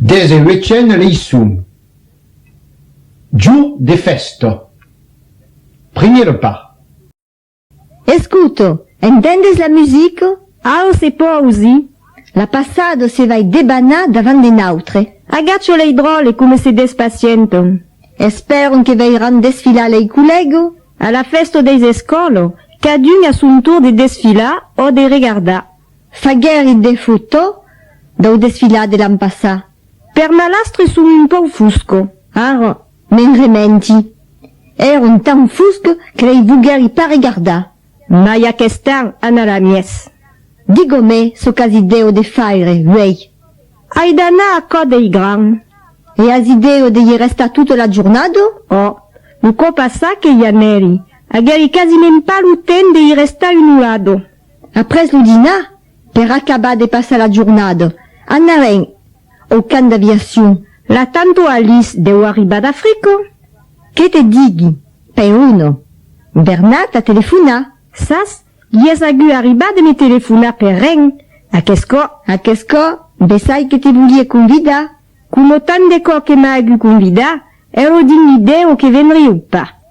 18 leisum. Giù de festo. Primi repas. Escuto, entendes la musique? Ah, se pausi. La passade se vai debana davant de nautre. Agaccio lei drole come se despaciento. Espero che veiran desfilar lei collego. Alla festa des escolo, cadun a son tour de desfilar o de regarda. Fagueri de foto dau desfilar de l'an passat. Per malastre son un po' fusco. Aro, men rementi. Eron tan fusco che lei vulgari pa regarda. Ma ja qu'estan ana la mies. Digo me, so cas ideo de faire, vei. Hai d'anar a co dei gran. E as ideo de y resta tutta la giornado? Oh, lo co passa che gli aneri. Agari quasi men pa lo ten de y resta un lado. Apres lo dinar, per acabar de passar la giornada, anaren au camp d'aviación. La tanto Alice deu arribar d'Africo. Che te digui? Pe uno. Bernat a telefona. Sas, ies agu arribar de me telefona per ren. A Quesco, besai che te volie convida. Como tan de co que m'a agu convida, ero din ideo che venriu pa.